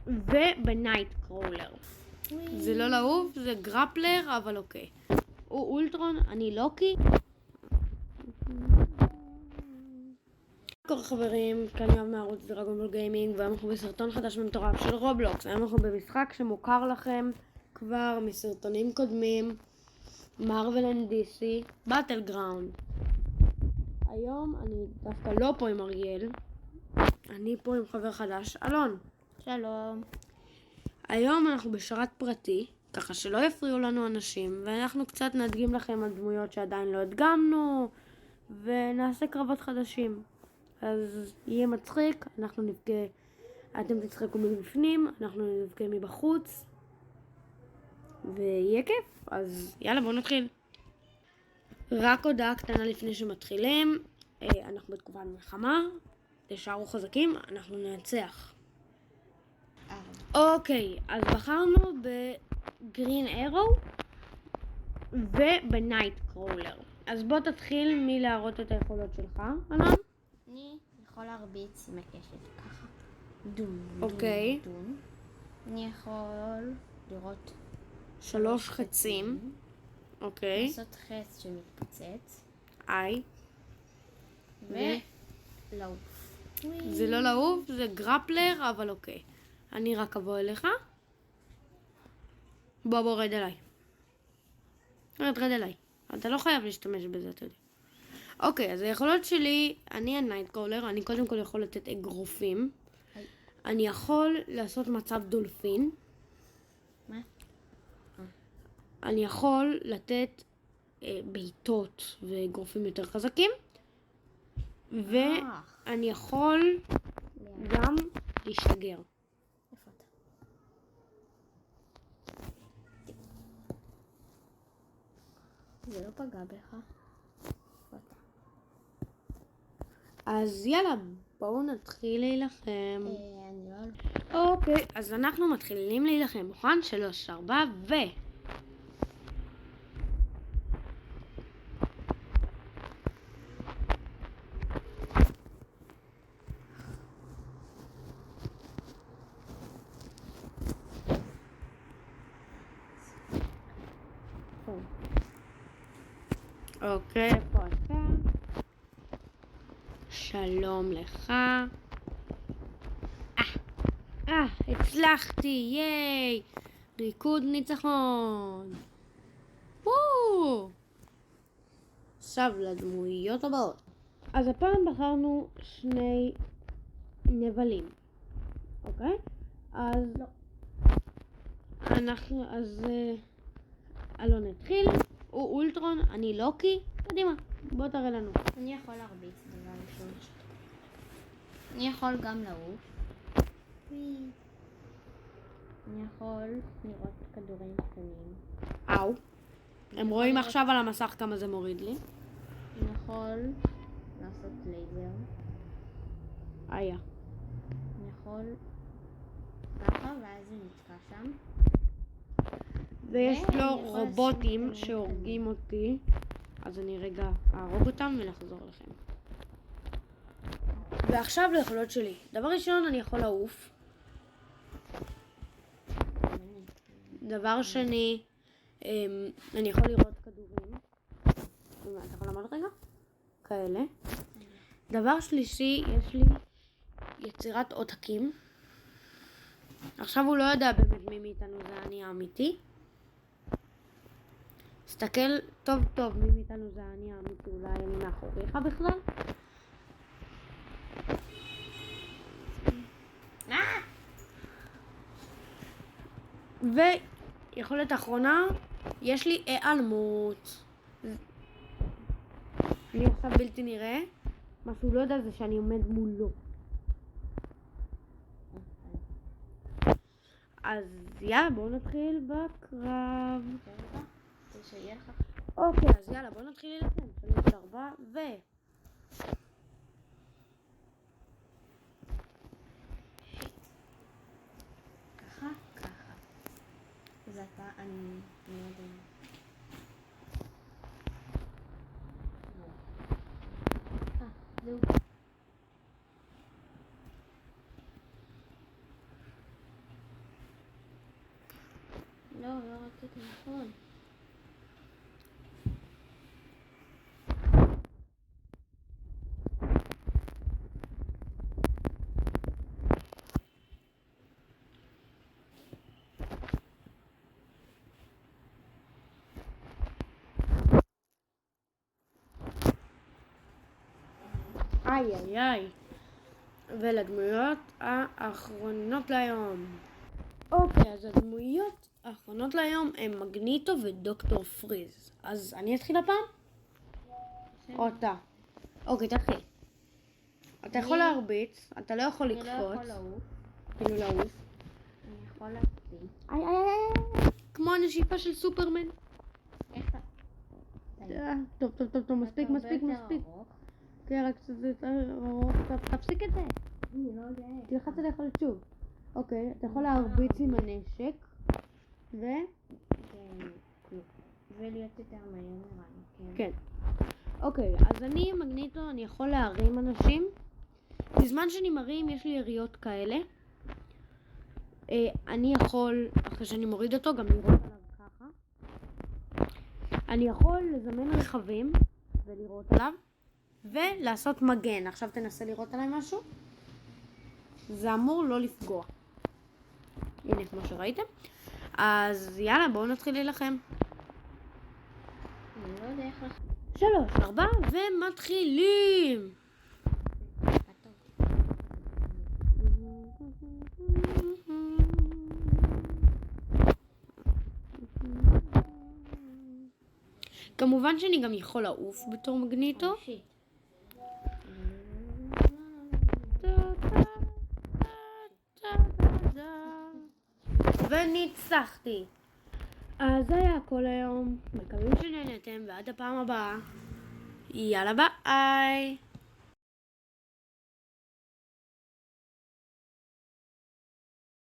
ובנייט קרולר. זה לא לעוף, זה גרפלר, אבל אוקיי. הוא אולטרון, אני לוקי. קוראים חברים, כאן יואב מערוץ דרגון בול גיימינג, והיום אנחנו בסרטון חדש ומטורף של רובלוקס. היום אנחנו במשחק שמוכר לכם כבר מסרטונים קודמים, מרוול אנד דיסי, באטל גראונד. היום אני דווקא לא פה עם אריאל, אני פה עם חבר חדש, אלון. שלום. היום אנחנו בשרת פרטי, ככה שלא יפריעו לנו אנשים, ואנחנו קצת נדגים לכם על דמויות שעדיין לא הדגמנו, ונעשה קרבות חדשים. אז יהיה מצחיק, אנחנו נבכה, אתם תצחקו מבפנים, אנחנו נבכה מבחוץ, ויהיה כיף. אז יאללה, בואו נתחיל. רק הודעה קטנה לפני שמתחילים, אנחנו בתקופת מלחמה, תשארו חזקים, אנחנו ננצח. אוקיי, אז בחרנו בגרין אירו ובנייט קרולר. אז בוא תתחיל מלהראות את היכולות שלך, אלון. אני יכול להרביץ עם הקשת ככה. דום, אוקיי. דום, דום. אני יכול לראות 3 חצים. אוקיי. לעשות חץ שמתפוצץ. איי. ולעוף. זה לא לעוף, זה גרפלר, אבל אוקיי. אני רק אבוא אליך. בוא רד אליי. רד אליי. אתה לא חייב להשתמש בזה, אתה יודע. אוקיי, אז היכולות שלי, אני הנייט קרולר, אני קודם כל יכול לתת אגרופים. אני יכול לעשות מצב דולפין. מה? אני יכול לתת בעיטות ואגרופים יותר חזקים. ואני יכול גם להשתגר. איפה אתה? זה לא פגע בך. איפה אתה? אז יאללה, בואו נתחיל להילחם. אני לא... אוקיי, אז אנחנו מתחילים להילחם. מוכן? 3, 4 ו... אוקיי, איפה אתה? שלום לך. הצלחתי, ייי! ריקוד ניצחון. עכשיו לדמויות הבאות. אז הפעם בחרנו 2 נבלים. אוקיי? אז לא. אלון התחיל, הוא אולטרון, אני לוקי. קדימה, בוא תראה לנו. אני יכול להרביץ דבר ראשון. אני יכול גם לעוף. אני יכול לראות כדורים קטנים. אאו. הם רואים עכשיו על המסך כמה זה מוריד לי. אני יכול לעשות לייזר. היה. אני יכול ככה ואז זה נתקע שם. ויש לו רובוטים שהורגים אותי. אז אני רגע אהרוג אותם ולחזור לכם. ועכשיו ליכולות שלי. דבר ראשון, אני יכול לעוף. דבר שני, אני יכול לראות כדורים. אתה יכול לעמוד רגע? כאלה. דבר שלישי, יש לי יצירת עותקים. עכשיו הוא לא יודע באמת מי מאיתנו זה אני האמיתי. תסתכל טוב טוב מי מאיתנו זה אני האמיתי, אולי אני מאחוריך בכלל. ויכולת אחרונה, יש לי היעלמות. אני עכשיו בלתי נראה. מה שהוא לא יודע זה שאני עומד מולו. אז יאללה, בואו נתחיל בקרב. אוקיי, אז יאללה, בואו נתחיל להילחם. 3, 4 ו... ככה. אז אתה, אני לא יודע. זהו. לא רציתי, נכון. איי איי איי. ולדמויות האחרונות להיום. אוקיי, אז הדמויות האחרונות להיום הם מגניטו ודוקטור פריז. אז אני אתחיל הפעם? או אתה? אוקיי, תתחיל. אתה יכול להרביץ, אתה לא יכול אני לא יכול לקפוץ. לעוף. כאילו לעוף. אני יכול להקפיא. איי איי איי. כמו הנשיפה של סופרמן. איך אתה? טוב, מספיק. כן, רק שזה ארוך, תפסיק את זה. אני לא יודע. תלחץ על יכול שוב. אוקיי, אתה יכול להרביץ עם הנשק. ולהיות יותר מהר נראה לי, כן. אוקיי, אז אני מגניטו, אני יכול להרים אנשים. בזמן שאני מרים יש לי יריות כאלה. אני יכול, אחרי שאני מוריד אותו, גם לראות עליו ככה. אני יכול לזמן רכבים ולראות עליו. ולעשות מגן. עכשיו תנסה לראות עליי משהו. זה אמור לא לפגוע. הנה, כמו שראיתם. אז יאללה, בואו נתחיל להילחם. אני לא יודע איך 3, 4, ומתחילים! כמובן שאני גם יכול לעוף בתור מגניטו. וניצחתי. אז זה היה הכל היום. מקווים שנהנתם, ועד הפעם הבאה. יאללה ביי.